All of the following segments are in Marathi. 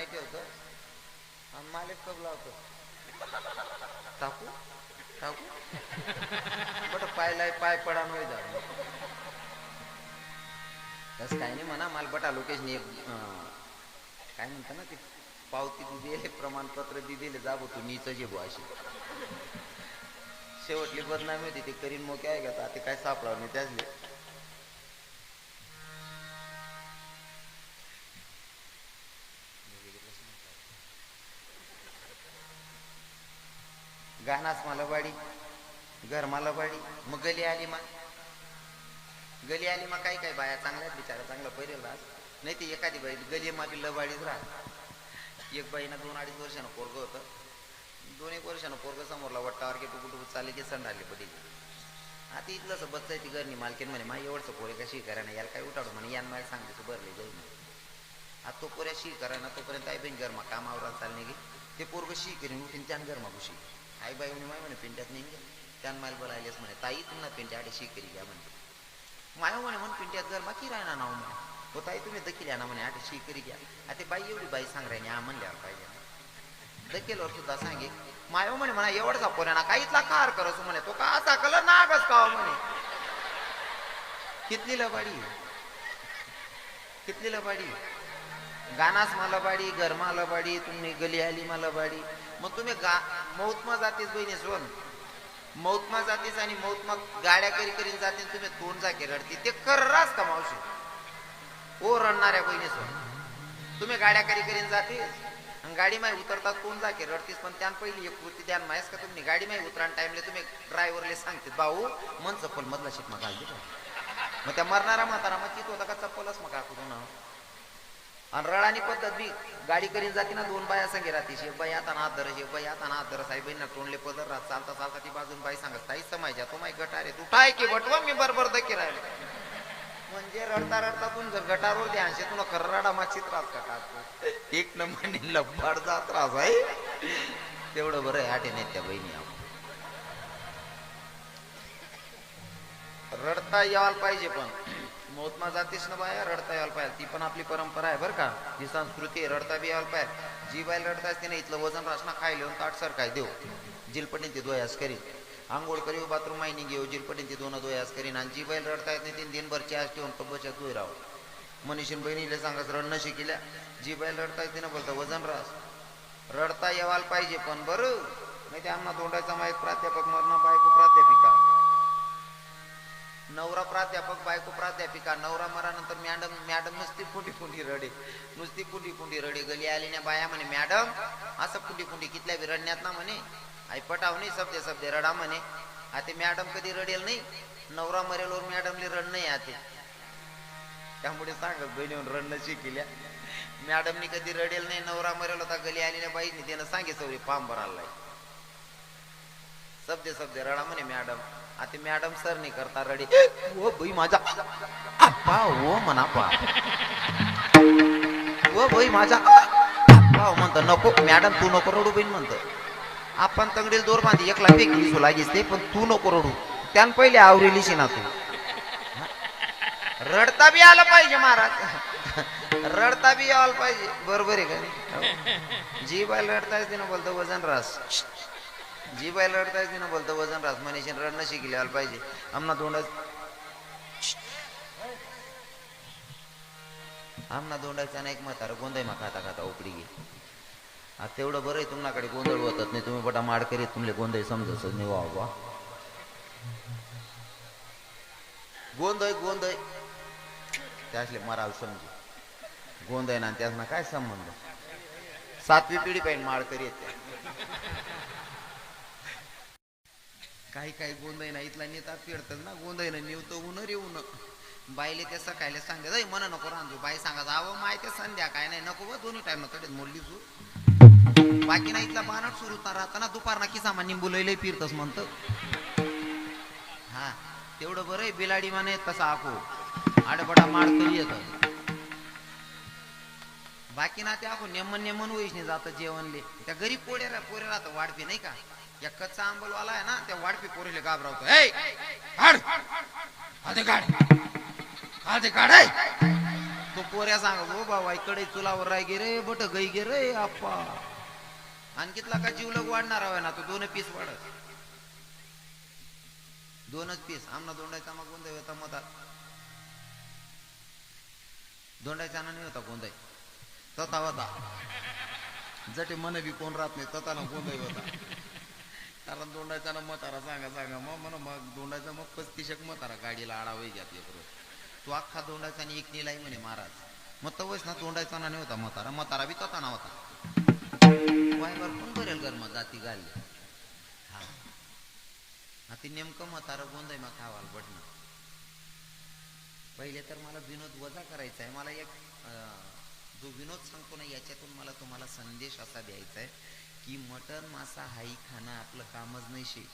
माय ठेवतो आणि मालिक कब लावतो. टाकू टाकू बट पायला पाय पडा नव्हे जा तसं काही नाही म्हणा. मला बटा लोकेश काय म्हणता ना ते पावती दिले प्रमाणपत्र दिले जाबो तू नीच जे बो अशी शेवटली बदनामी होती. ते करीन मग काय घेता ते काय सापडावं नाही त्याचले. गानास मला बाडी घर मला बाडी मग गली आली मग काही काय बाया चांगल्याच बिचारा चांगला पहिरेल राहत नाही. ती एखादी बाई गली मागे लबाडीच राहत. एक बाईना 2-2.5 वर्षानं पोरग होतं. 2-1 वर्षानं पोरग समोरला वट्टावर की टुकुटुकू चालले की सण आली पडी. आता इथलं बच्चा आहे ती घरनी मालकीन म्हणे मा एवढचं पोरे कशी करा ना याला काय उठाडू म्हणे यान मला सांगते तू भरले जाईल. आता तो पोऱ्या शी करा ना तोपर्यंत आई बहीण गरमा कामावर चालणे गे ते पोरग शी करीन उठीन त्यान गरमा घुशी आई बाई माय म्हणे पिंट्यात नाही गे त्यान माल बोलायलेस म्हणे ताई तुम्हाला पिंट्या आटे शी करी घ्या म्हणते. माय म्हणे म्हणून पिंट्यात गरमा की राहणार नाव म्हणे हो ताई तुम्ही दखील या ना म्हणे आटे शी करी घ्या. आता बाई एवढी बाई सांग राहिली हा म्हणल्यावर पाहिजे दखीलवर सुद्धा सांगे माय म्हणे म्हणा एवढचा पोऱ्याना काहीतला कार करस म्हणे तो का असा कलर नागच का म्हणे कितली लबाडी गानास मला बाडी गरमा लबाडी तुम्ही गली आली मला बाडी. मग तुम्ही मौतमा जातीस बहिणी सोन मौतमा जातीस आणि मौतमा गाड्या करीन जाते तुम्ही तोंड जाके रडती ते कररास का मावशी ओ रडणाऱ्या बहिणी सोन तुम्ही गाड्या करीन जातीस गाडी माय उतरतात कोण जाके रडतीस. पण त्यान पहिली एक कृती द्यान माहीस का तुम्ही गाडी माय उतरान टाइमले तुम्ही ड्रायव्हरले सांगते भाऊ मन चप्पल मधला शिट मग घालते मग त्या मरणारा म्हातारा मग तिथं होता का चप्पलच मग काकू ना. आणि रडानी पद्धत बी गाडी करीन जाते ना 2 बाया संगे राहते एक बाई आता हात धरस एक बाई आता हात धरस आई बहिणीला तोंडले पदर राहत चालता ती बाजून बाई सांगत ताई समायच्या तो माय गटारे तू काय की बटवा मी बरोबर दकी राहिले म्हणजे रडता तू जर गटारवर द्याशे तुला खरराडा मागची त्रास का एक नंबर लब्बाड जा त्रास आहे तेवढं बरं आहे आटे नाही त्या बहिणी रडता यायला पाहिजे. पण मौतमा जातीस ना बाया रडता यायला पाहिजे ती पण आपली परंपरा आहे बरं का ही संस्कृती आहे. रडता बी यायला पाहिजे. जी बाई रडता असते ना इथलं वजन रासना खाय लिहून ताट सर काय देऊ जिलपटीन ते दोयास करीन आंघोळ करी बाथरूम माहिनी घेऊ जिलपटीन ते 2 दोयास करीन. आणि जी बैल रडता येत नाही 3 दिनभर चॅस ठेवून कब्बच्या दोय राव मनीषीन बहिणीला सांगत रडणं शिकिल्या. जी बैल रडता येते ना बोलता वजन रास रडता यावायला पाहिजे. पण बरं नाही ते आम्हाला तोंडाचा माहीत प्राध्यापक मरणा बायको प्राध्यापिका नवरा प्राध्यापक बायको प्राध्यापिका नवरा मरानंतर मॅडम नुसती पुंडी रडे गली आली ना बाया म्हणे मॅडम असं पुंडी कितल्या बी रडण्यात ना म्हणे आई पटाव नाही शब्दे रडा म्हणे. आता मॅडम कधी रडेल नाही नवरा मरेलवर मॅडमले रड नाही आते त्यामुळे सांगत बहिणीवर रडणं शिकल्या. मॅडमनी कधी रडेल नाही नवरा मरेल होता गली आली ना बाईनी त्यानं सांगे सवरी पाम भरायला शब्दे रडा म्हणे मॅडम. आता मॅडम सर नाही करता रडे ओ बाई माझा आप्पा ओ म्हणा पा ओ बाई माझा आप्पा म्हणतो नको मॅडम तू नको रडू बहीण म्हणतो आपण तंगडील दोर बांधी एकला फेकली सो लागीस ते पण तू नको रडू त्यान पहिले आवरेलीशी ना तू रडता बी आलं पाहिजे महाराज रडता बी यायला पाहिजे बरोबर आहे का. जी बाई रडता येते ना बोलतो वजन रास जी बाई रडता येते ना बोलतो वजन रास मनीषीन रडणं शिकले आलं पाहिजे. आमना दोंडाचा एक म्हातारा गोंधळ मा खाता उपडी गे. आता तेवढं बरं आहे तुमच्याकडे गोंधळ होतात नाही तुम्ही बटा माड करीत तुमले गोंधळ समजत नाही वा गोंधळ त्यासले मराल समजे गोंधळ ना त्यासना काय संबंध 7वी पिढी पाहिजे माड करीत काही गोंधळ ना इथला नेता फिरतात ना गोंधळ ना नेवतो ऊन रेऊन बाईले ते सकाळी सांगते मन नको रांधू बाई सांगा जावं माय ते संध्या काय नाही नको ब दोन्ही टाइम ना मोडली तू बाकी ना इथला बानट सुरू राहताना दुपारना किसामा निंबू लय फिरतस म्हणत हा तेवढं बरं आहे बिलाडी माने तसा आखो आडबडा माड करी येत बाकी ना ते आखो नेमन वैशने जात जेवणले त्या गरीब पोऱ्या राहत वाढपी नाही का या कच्चा आंबलवाला आहे ना त्या वाढपी पोरीले घाबरावतो तो पोऱ्या सांग हो बाबा इकडे चुलावर राय गे रे बट गई गे रे आप्पा आणखीतला का जीवलग वाढणार हवा ना तो 2 पीस वाढत 2च पीस आमना दोंडायचा मग गोंदाई होता मग दोंडायचा नाही होता गोंदाई तथा होता जटे मन बी कोण राहत नाही तथा ना गोंदाई होता कारण दोंडायचा ना म्हातारा सांगा मग दोंडायचा मग 35 म्हातारा गाडीला आडावे घ्यात तो अख्खा दोंडायचा आणि एक निलाई म्हणे महाराज मग तवच ना दोंडायचा ना नाही होता म्हातारा बी तथा ना होता वायवर कोण करेल गरमा जाती घालले हा ती नेमकं म्हातारा गोंदाई मग खावाल पडणं पहिले तर मला विनोद वजा करायचा आहे मला एक जो विनोद सांगतो ना याच्यातून मला तुम्हाला संदेश असा द्यायचा आहे की मटण मासा हाई खाणं आपलं कामच नाही शे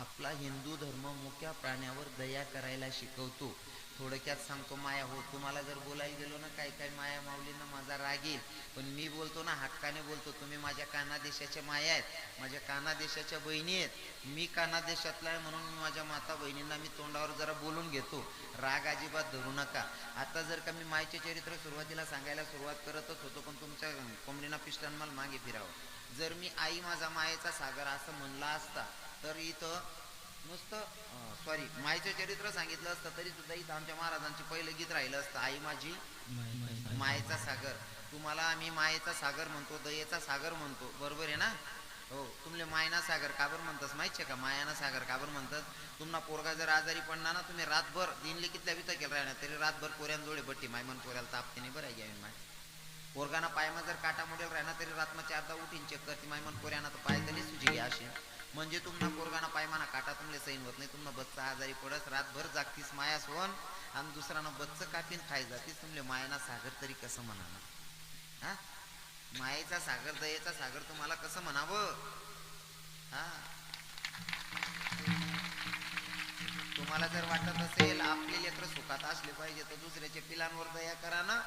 आपला हिंदू धर्म मुक्या प्राण्यावर दया करायला शिकवतो थोडक्यात सांगतो माया हो तुम्हाला जर बोलायला गेलो ना काय माया माऊलींना माझा राग येईल पण मी बोलतो ना हक्काने बोलतो तुम्ही माझ्या काना देशाच्या माया आहेत माझ्या काना देशाच्या बहिणी आहेत मी काना देशातला आहे म्हणून मी माझ्या माता बहिणींना मी तोंडावर जरा बोलून घेतो राग अजिबात धरू नका आता जर का मी मायचे चरित्र सुरुवातीला सांगायला सुरुवात करतच होतो पण तुमच्या कोंबडीना पिस्टन मला मागे फिरावं जर मी आई माझा मायेचा सागर असं म्हणला असता तर इथं नुसतं सॉरी मायेचं चरित्र सांगितलं असतं तरी सुद्धा इथं आमच्या महाराजांचे पहिलं गीत राहिलं असतं आई माझी मायेचा सागर तुम्हाला आम्ही मायेचा सागर म्हणतो दयेचा सागर म्हणतो बरोबर आहे ना हो तुमले मायना सागर काबर म्हणतात माहिती का मायाना सागर काबर म्हणतात तुम्हाला पोरगा जर आजारी पडणार ना तुम्ही रातभर दिनले कितल्या विता केलं राहणार तरी रातभर पोऱ्यान जोडे बट्टी माय मन पोऱ्याला तापते नाही बरं घ्यावी माय पोरगाना पायमा जर काटा मोडेल राहणार तरी रातना 4दा उठीन चेक करते माय मन पोऱ्याना तर पाय तरी सुजी घ्या असे म्हणजे तुम्हाला पोरगाना पायमाना काटा तुमले सैन होत नाही तुम्हाला बच्चा आजारी पडस रातभर जागतीस माया सोन आणि दुसऱ्यानं बच्च कापीन खाई जातीस तुमले मायाना सागर तरी कसं म्हणाना हा मायेचा सागर दयेचा सागर तुम्हाला कसं म्हणावं हा तुम्हाला जर वाटत असेल आपले लेकर सुखात असले पाहिजे तर दुसऱ्याच्या पिलांवर दया करा ना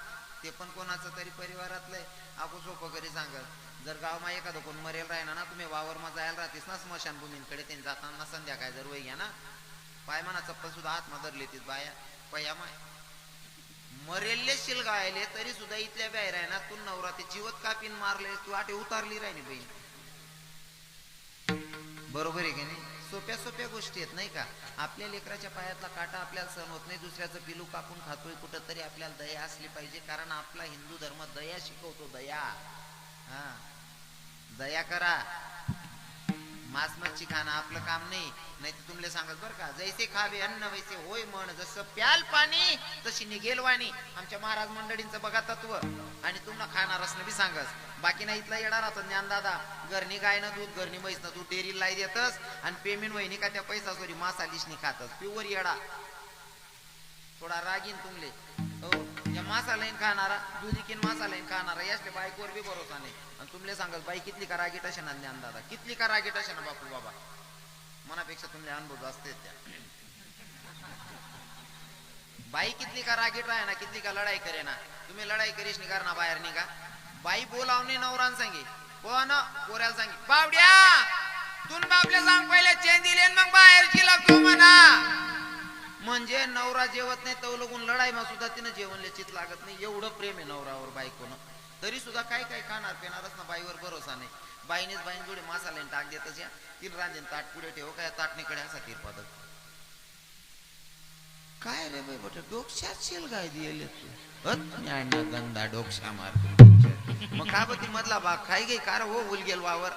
ते पण कोणाचं तरी परिवारातलंय आपण सोपं करी सांगत जर गावमा एखादं कोण मरेल राहिना ना तुम्ही वावरमा जायला राहतेस ना स्मशानभूमींकडे त्यांनी जाताना संध्याकाळी जर वय घ्या ना पाय म्हणा चप्पल सुद्धा हात धरले तीच बाया पया माय मरेलले शिलगायले तरी सुद्धा इथल्या बाहेर आहे ना तू नवरा ते जीवत कापीन मारले तू आटे उतारली राहिली बहीण बरोबर आहे की नाही सोप्या सोप्या गोष्टी आहेत नाही का आपल्या लेकराच्या पायातला काटा आपल्याला सहन होत नाही दुसऱ्याचं पिलू कापून खातोय कुठं तरी आपल्याला दया असली पाहिजे कारण आपला हिंदू धर्म दया शिकवतो दया हा दया करा मांस मच्छी खाणं आपलं काम नाही तर तुमले सांगत बरं का जैसे खावे अन्न वैसे होय म्हण जसं प्याल पाणी तशी निघेल वाणी आमच्या महाराज मंडळींचं बघा तत्व आणि तुम्हाला खाणार असणं बी सांगस बाकी नाही इथला येणार आता ज्ञानदादा घरनी गायनं दूध घरनी म्हैसनं दूध डेअरीला लाई देतस आणि पेमेंट वहिनी का त्या पैसा सोरी मासा लिशनी खातस प्युअर येडा थोडा रागीन तुमले हो या मासा लाईन खाणारा दुधीकीन मासा लाईन खाणारा यासले बाईकवर बी भरोसा नाही आणि तुमले सांगत बाई कितली का रागीट असे ना ज्ञानदादा कितली का रागीट असे ना बापू बाबा मनापेक्षा तुमले अनुभव असते त्या बाई कितली का रागीट राहे ना कितली का लढाई करे ना तुम्ही लढाई करीश निघार ना बाहेर निघा बाई बोलावणे नवरान सांगे कोण पोऱ्याला सांगे बावड्या तुन बापले सांग पहिले चेन दिले मग बाहेरची लागतो म्हणा म्हणजे नवरा जेवत नाही तो लगून लढाई मा सुद्धा तिनं जेवणले चित लागत नाही एवढं प्रेम आहे नवरावर बायकोनं तरी सुद्धा काय काय खाणार पेणारच ना बाईवर भरोसा नाही बाईनेच बाईन जोडे मासा लाईन टाक देतच या तीन रांधेन ताट पुढे ठेव काय ताटणीकडे असा तीरपादक काय रे बाई बट डोक्यात शेल काय दिले तू गंदा डोक्या मारतो मग का बघ ती मधला भाग खाई गे कार हो उल गेल वावर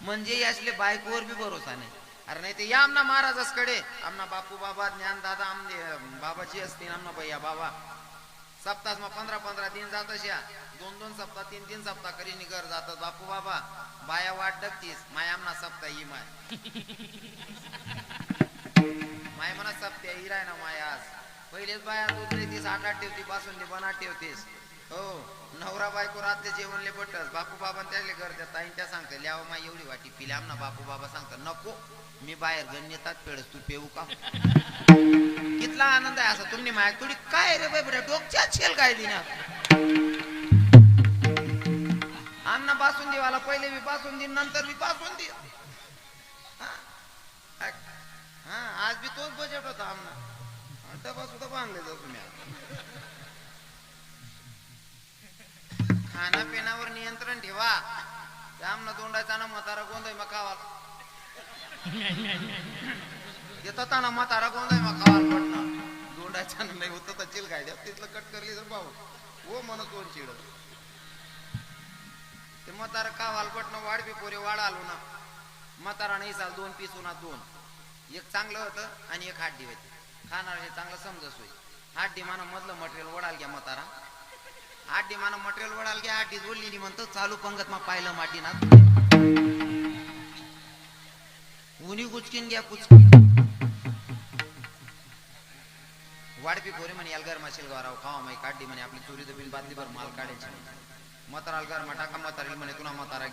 म्हणजे यासले बायकोवर बी भरोसा नाही अरे नाही ते या आमना महाराजासकडे आमना बापू बाबा ज्ञान दादा आमने बाबाची असतील आमना भैया बाबा सप्ताह मग 15-15 दिन जातस या 2-2 सप्ताह 3-3 सप्ताह करी निघर जातात बापू बाबा बाया वाट डगतीस माय आमना सप्ताह ही माय माय म्हणा सप्ताह ही राय ना माय आज पहिलेच बाया दूध देतीस 8-8 ठेवती बासुंदी बनाट ठेवतीस हो नवरा बायको रातले जेवणले बटस बापू बाबा त्याले घर त्या ताईन त्या सांगते ल्याव माय एवढी वाटी पिल्या आमना बापू बाबा सांगतात नको मी बाहेर गणनेतात पेडस तू पेऊ का कितला आनंद आहे असा तुम्ही माया थोडी काय रे बाई बरं डोक्यात शेल काय दिना आमना बासुंदी वाला पहिले मी बासुंदी नंतर मी बासुंदी हा आज बी तोच बजेट होता आमना डबा सुद्धा बांधले जाऊ तुम्ही खाण्यापिण्यावर नियंत्रण ठेवा. त्यामनं तोंडाचा ना म्हातारा गोंधळ मग खावा येतात ना म्हातारा गोंधळ मग खावा पडणं तोंडाचा नाही होत तर चिल काय द्या तिथलं कट करली तर भाऊ हो म्हणत कोण चिड ते म्हातारा खावाल पटणं वाढ बी पोरे वाढ आलो ना म्हातारा नाही साल 2 पीस उन्हा 2 एक चांगलं होतं आणि एक हाड्डी होती खाणार हे चांगलं समजस होई हाड्डी माना मधलं मटेरियल वडाल घ्या म्हातारा हाड्डी माना मटेरियल वडाल घ्या हाड्डी जोडलेली म्हणतो चालू पंगत मग पाहिलं माटी ना उन्ही कुचकीन घ्या कुचकी वाढपी पोरे म्हणे याल घर माशील गाराव खावा माई काढली म्हणे आपली चोरी बिल बादली भर माल काढायची म्हातारा घर मटा का म्हातारी म्हणे तुला म्हातारा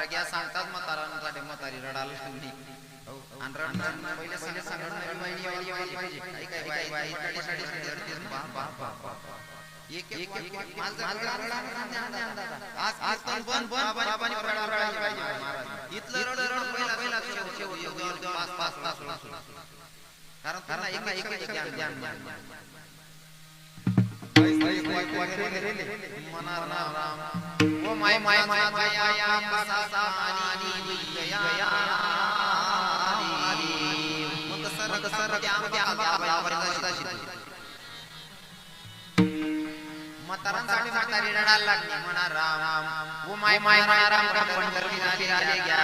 घ्या सांगतात म्हातारा म्हातारी रडाल आणि पहिले सांगत पाहिजे म्हातारांसाठी म्हातारी रडायला लागली म्हणा राम ओ माय माय म्हणा राम राम पंढरी फिराले घ्या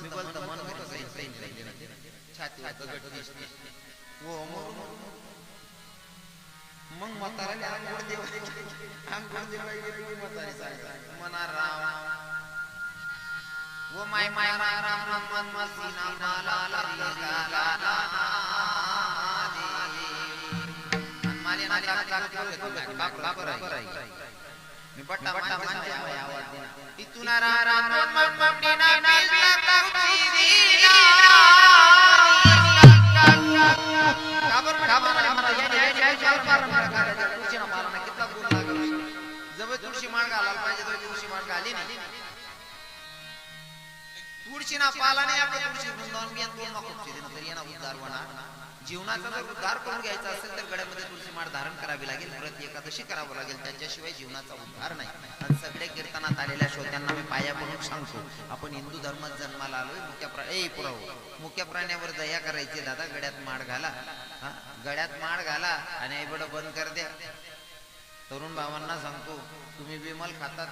मी बोलतो मन होतं छाती दगड दिसते ओ मग म्हातारा म्हणा राम वो माय माय माय राम राम मन मसीना माला ला ला ला माले ना का बाप मी बट्टा मानते आवाज देना इतुना रा राम मन मन दिना बिलला करुची दीना काबर मला या पार तुळशी ना पाला ना कितना गुण लागला जब तुळशी माळ घालायला पाहिजे तो तुळशी माळ घाली नाही तुळशी ना पाला नाही आपण तुळशी वृंदावन बियान दोन नको देना तरी ना उद्धार होणार जीवनाचा जर उद्धार करून घ्यायचा असेल तर गळ्यामध्ये तुळशी माळ धारण करावी लागेल व्रत एकादशी करावं लागेल त्याच्याशिवाय जीवनाचा उद्धार नाही आणि सगळे कीर्तनात आलेल्या श्रोत्यांना मी पाया पडून सांगतो आपण हिंदू धर्मात जन्माला आलोय मुख्य प्राण्यावर दया करायची दादा गळ्यात माळ घाला गळ्यात माळ घाला आणि ऐबड बंद कर द्या तरुण भावांना सांगतो तुम्ही विमल खातात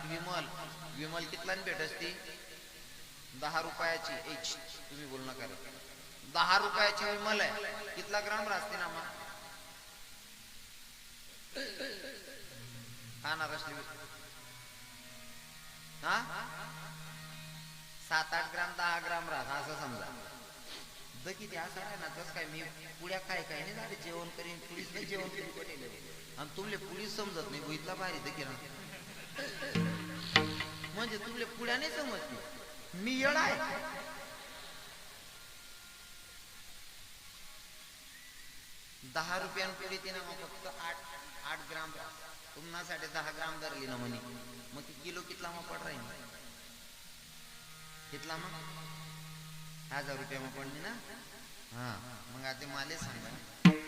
विमल कितला भेट असती 10 रुपयाची एच तुम्ही बोल नका 10 रुपयाची विमल आहे कितला ग्राम राहते ना मग खाणार असली 7-8 ग्राम 10 ग्राम राहत असं समजा किती असं आहे ना जस काय मी पुड्या काय नाही झाले जेवण करीन पुलीस नाही जेवण करीन आणि तुमले पुलीस समजत नाही इथला भारी दकिरा म्हणजे तुमले पुड्या नाही समजत मी येड आहे 10 रुपयांपुढे तिने मग फक्त 8 ग्राम तुम्हासाठी 10 ग्राम धरली ना म्हणे मग ती किलो कितला मग पड राहील कितला मग 1000 रुपया मग पडली ना हा मग आता माले सांगा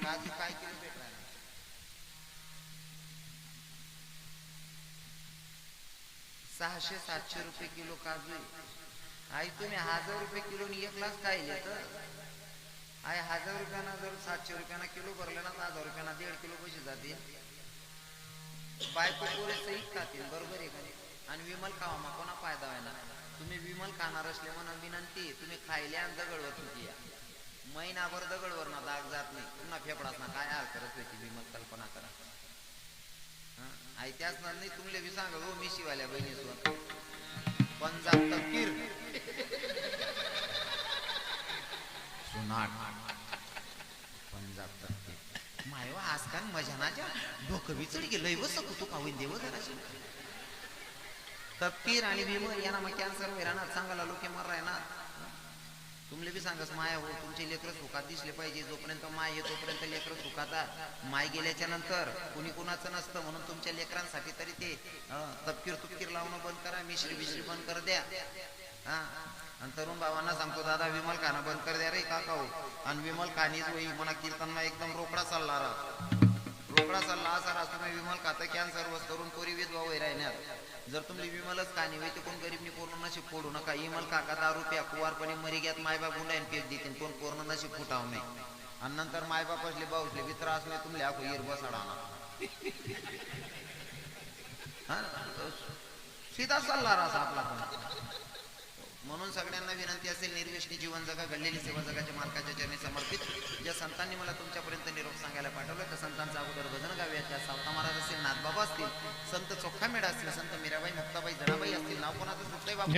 काजू काय किलो भेटला 600-700 रुपये किलो काजू आई तुम्ही 1000 रुपये किलो 1 ग्लास खायले तर आई 1000 रुपयाना जर 700 रुपयाना किलो भरले ना 1000 रुपयाना 1.5 किलो कशी जातील बायको पोरे सहित खातील बरोबर आहे का आणि विमल खावा मग कोणा फायदा व्हायला तुम्ही विमल खाणार असले म्हणून विनंती तुम्ही खायले आणि दगडवर तुमची या महिनाभर दगडवर ना दाग जात नाही पुन्हा फेफडास ना काय हाल करत होती विमल कल्पना करा आई त्याच नाही तुमले बी सांग हो मी शिवाल्या बहिणीसोबत पंजाब तपकीर सुनाट पंजाब तपकीर माय आज का मजानाच्या डोकं बी चढ गेलंय बस तू खाऊन देव जराशी तपकीर आणि विमल यांना मग कॅन्सर होईल ना सांगायला लोक मर राहणार तुमले बी सांगस माया हो तुमचे लेकर सुखात दिसले पाहिजे जोपर्यंत माय आहे तोपर्यंत लेकर सुखातात माय गेल्याच्या नंतर कुणी कुणाचं नसतं म्हणून तुमच्या लेकरांसाठी तरी ते तपकीर लावणं बंद करा मिश्री बंद कर द्या आणि तरुण भावांना सांगतो दादा कानीच होई म्हणा कीर्तनमा एकदम रोकडा चालला रोकडा चालला असा रास तुम्ही विमल खाता कॅन्सर वस करून पोरी विधवा वय राहण्यात जर तुम्ही विमलच कानी होई ते कोण गरीबनी पूर्ण नशीब फोडू नका विमल काका दारू प्या कुवारपणे मरी घ्यात मायबाप गुंडाईन पेट देतील कोण पूर्ण नशीब फुटाव नाही आणि नंतर मायबाप असले बाऊसले बी त्रास नाही तुमले आखो येर बसाडा सीधा चालला रास आपला म्हणून सगळ्यांना विनंती असेल निर्व्यसनी जीवन जगा घडलेली सेवा जगाच्या मालकाच्या चरणी समर्पित ज्या संतांनी मला तुमच्यापर्यंत निरोप सांगायला पाठवलं त्या संतांचा अगोदर भजन गाव्यात त्या सावता महाराज असतील नाथबाबा असतील संत चोखा मेढा असतील संत मीराबाई मुक्ताबाई जनाबाई असतील नाव कोणाचं सुटलंय बाबा